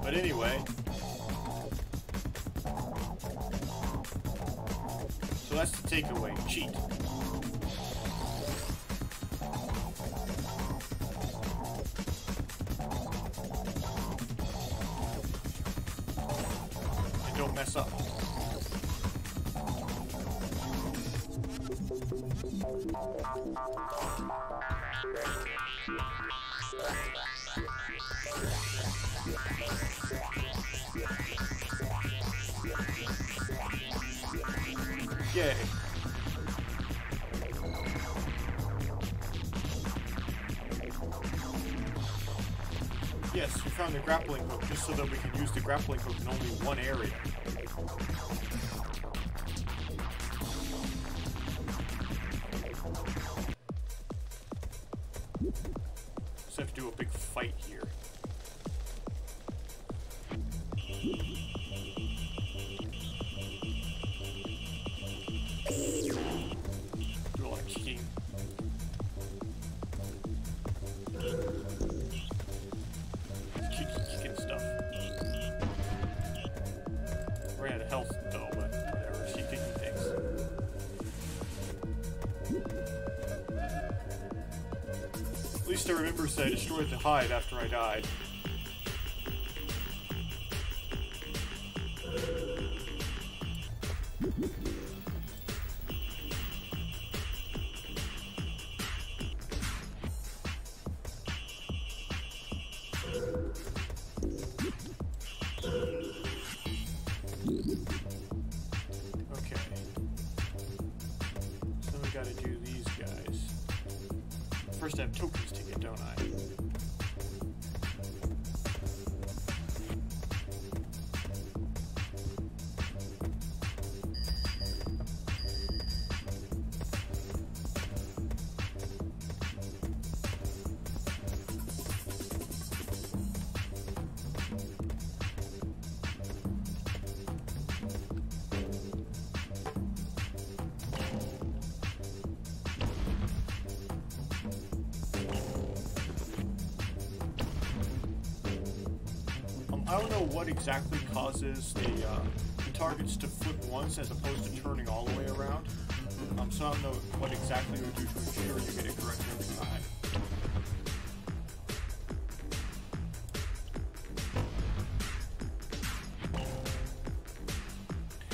But anyway, so that's the takeaway: cheat. And don't mess up. Yay. Yes, we found the grappling hook just so that we can use the grappling hook in only one area. So I have to do a big fight here. Do a lot of kicking. Kicking stuff. Ran out of health though, but whatever. She's kicking things. At least I remember that I destroyed the hide after I died. Okay. So we gotta do these guys. First I have tokens to get, don't I? I don't know what exactly causes the targets to flip once as opposed to turning all the way around. So I don't know what exactly you do to ensure you get it correct every time.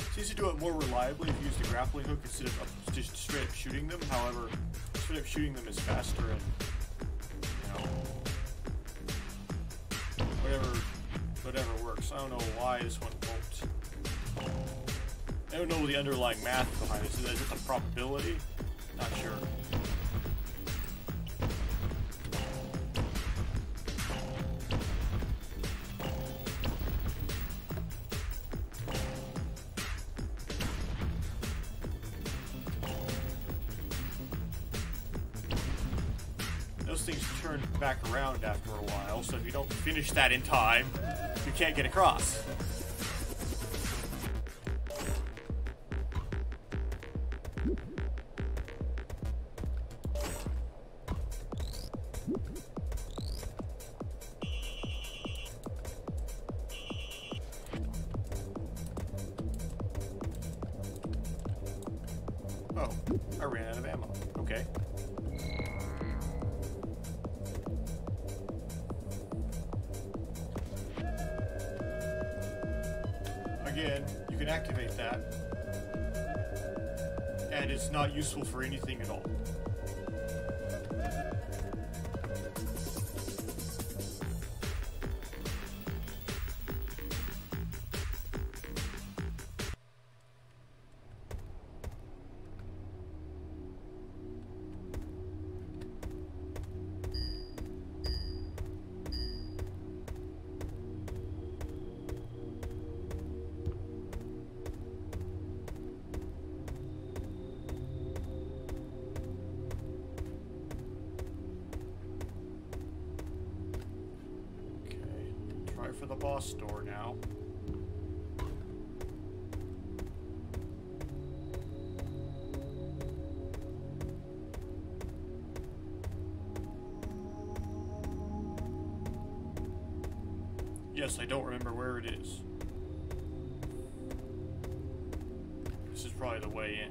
It's easy to do it more reliably if you use the grappling hook instead of just straight up shooting them. However, straight up shooting them is faster and, you know, whatever works. I don't know why this one won't. I don't know the underlying math behind this. Is it just a probability? Not sure. Those things turn back around after a while, so if you don't finish that in time, you can't get across. Oh, I ran out of ammo. Okay. Again, you can activate that, and it's not useful for anything at all. For the boss door now. Yes, I don't remember where it is. This is probably the way in.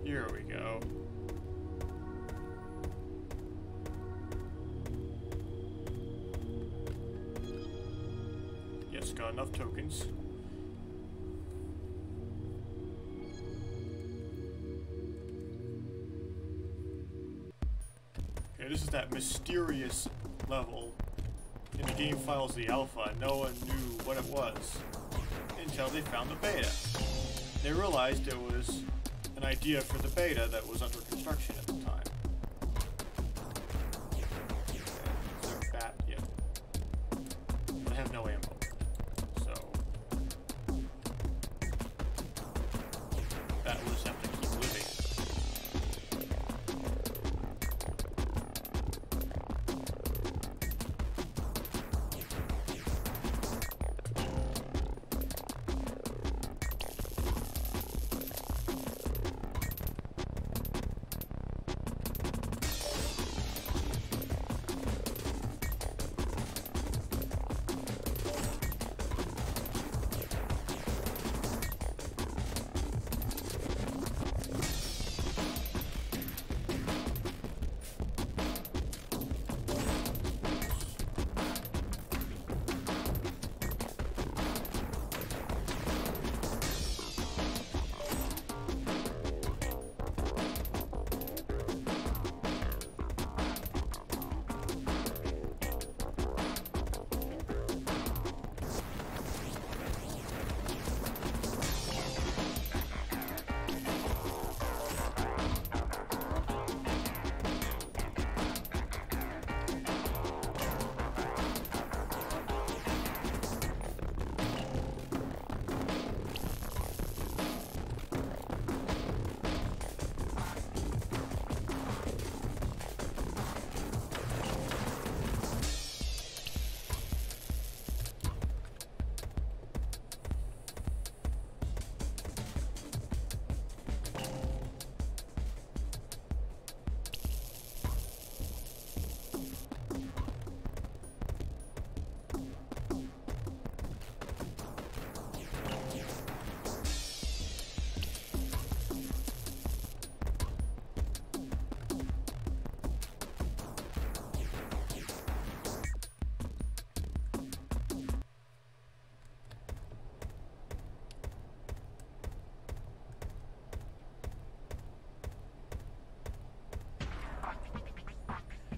Here we go. Got enough tokens. Okay, this is that mysterious level in the game files of the alpha. No one knew what it was until they found the beta. They realized it was an idea for the beta that was under construction at the time. Okay, is there a bat? Yeah. I have no ammo. That will just have to keep living.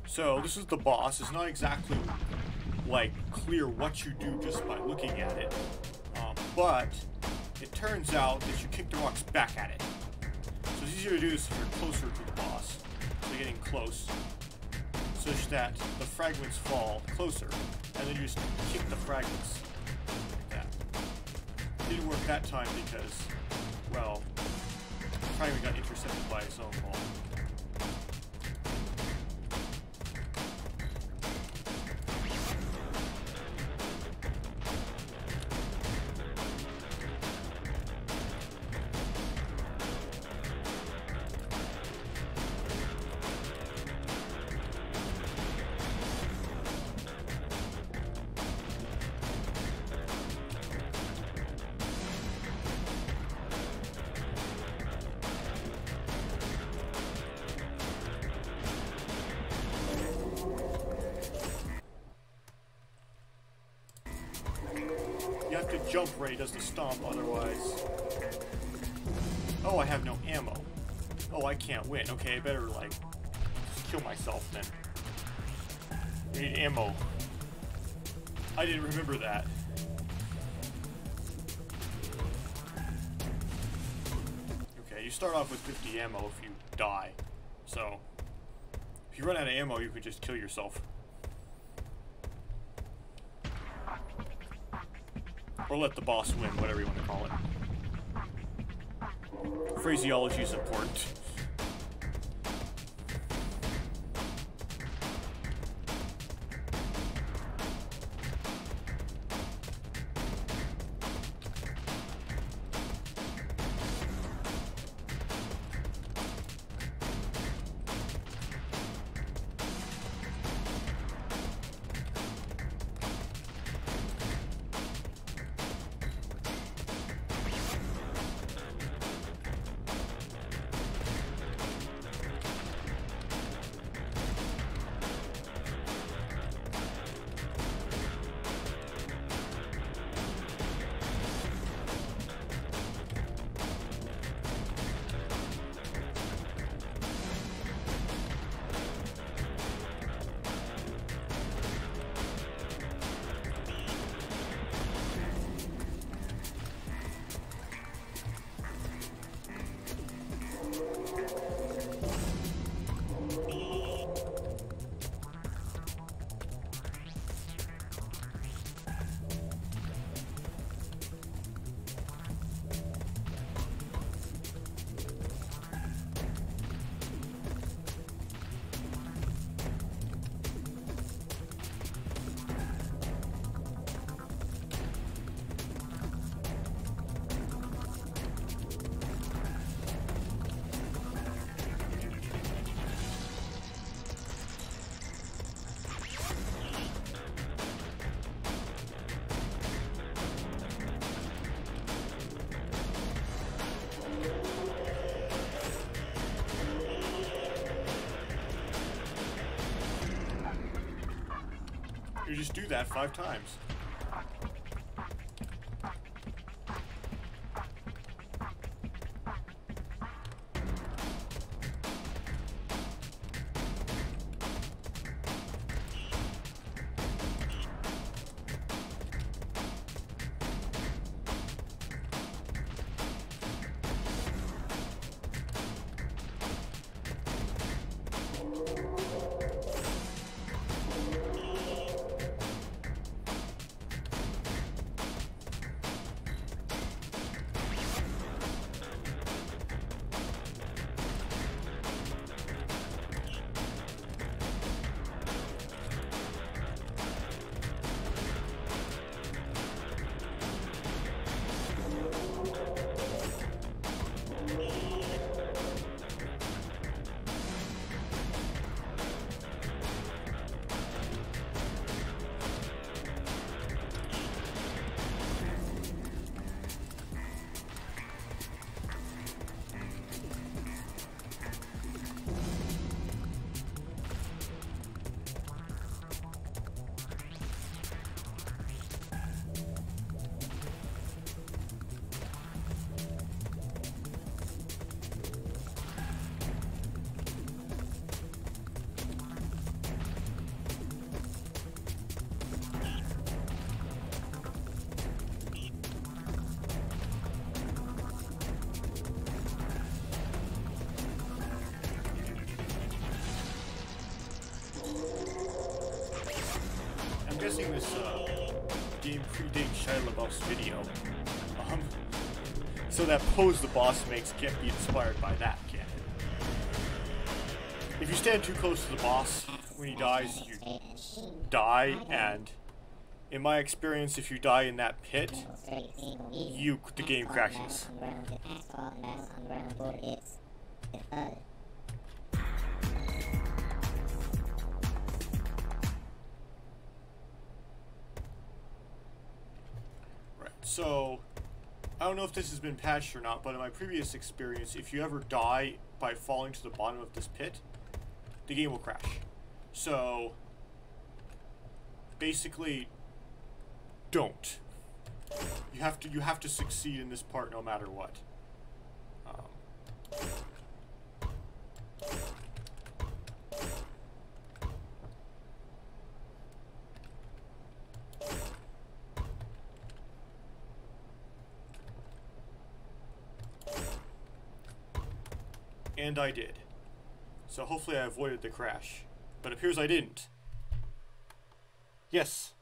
So this is the boss. It's not exactly like clear what you do just by looking at it, but it turns out that you kick the rocks back at it. So it's easier to do this if you're closer to the boss. So you're getting close, such that the fragments fall closer, and then you just kick the fragments like that. It didn't work that time because, well, the fragment got intercepted by its own ball. You have to jump right, he does the stomp, otherwise... Oh, I have no ammo. Oh, I can't win. Okay, I better, like, just kill myself then. I need ammo. I didn't remember that. Okay, you start off with 50 ammo if you die. So, if you run out of ammo, you could just kill yourself. Or let the boss win, whatever you want to call it. Phraseology is important. You just do that 5 times. I'm guessing this game predates Shia LaBeouf's video. So that pose the boss makes can't be inspired by that, can it? If you stand too close to the boss when he dies, you die, and in my experience, if you die in that pit, the game crashes. Right, so I don't know if this has been patched or not, but in my previous experience, if you ever die by falling to the bottom of this pit, the game will crash. So basically, don't. You have to succeed in this part no matter what. And I did. So hopefully I avoided the crash. But it appears I didn't. Yes.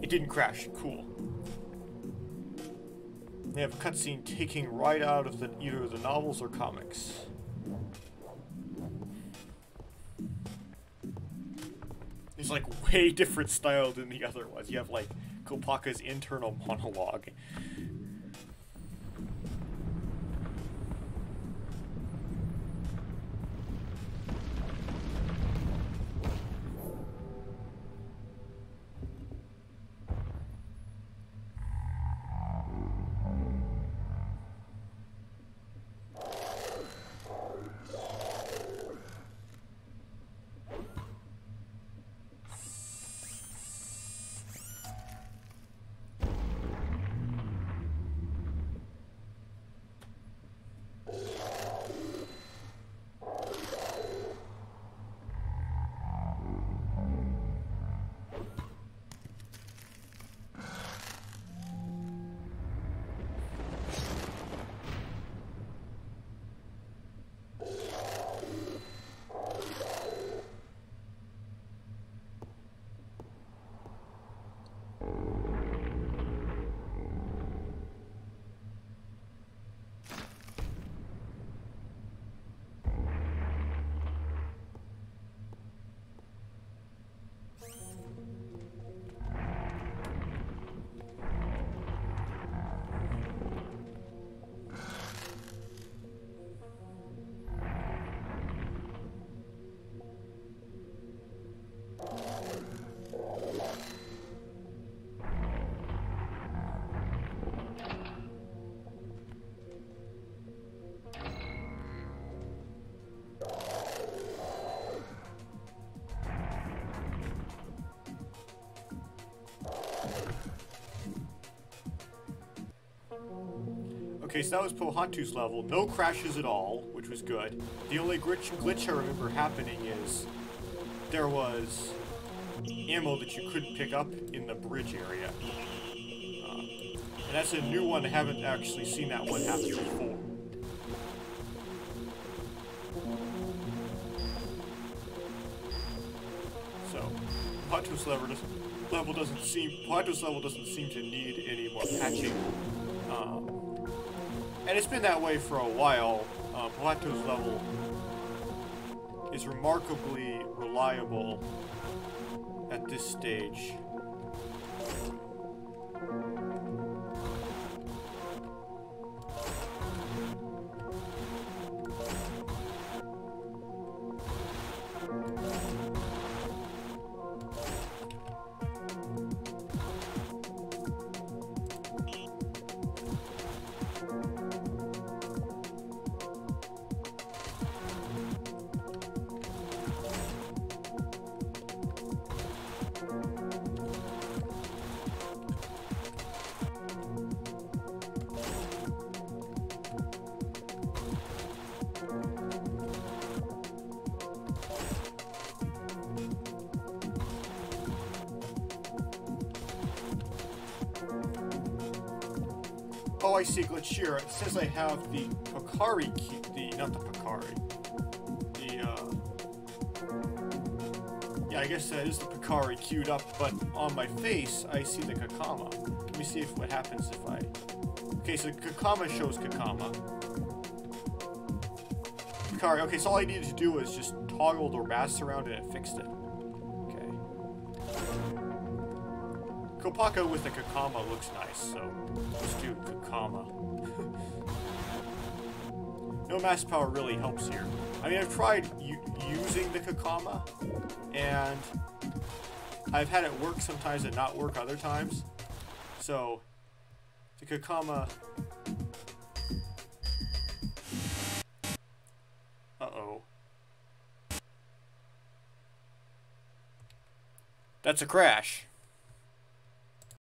It didn't crash. Cool. They have a cutscene taking right out of either the novels or comics. It's like way different style than the other ones. You have like Kopaka's internal monologue. Okay, so that was Pohatu's level. No crashes at all, which was good. The only glitch I remember happening is there was ammo that you couldn't pick up in the bridge area. And that's a new one. I haven't actually seen that one happen before. So, Pohatu's level doesn't seem to need any more patching. And it's been that way for a while. Pohatu's level is remarkably reliable at this stage. Oh, I see, glitch here. It says I have the Picari key, not the Picari. Yeah, I guess that is the Picari queued up, but on my face, I see the Kakama. Let me see what happens if I... Okay, so Kakama shows Kakama. Picari, okay, so all I needed to do was just toggle the mask around and it fixed it. Okay. Kopaka with the Kakama looks nice, so let's do Kakama. No mass power really helps here. I mean, I've tried using the Kakama, and I've had it work sometimes and not work other times. So, the Kakama... Uh-oh. That's a crash.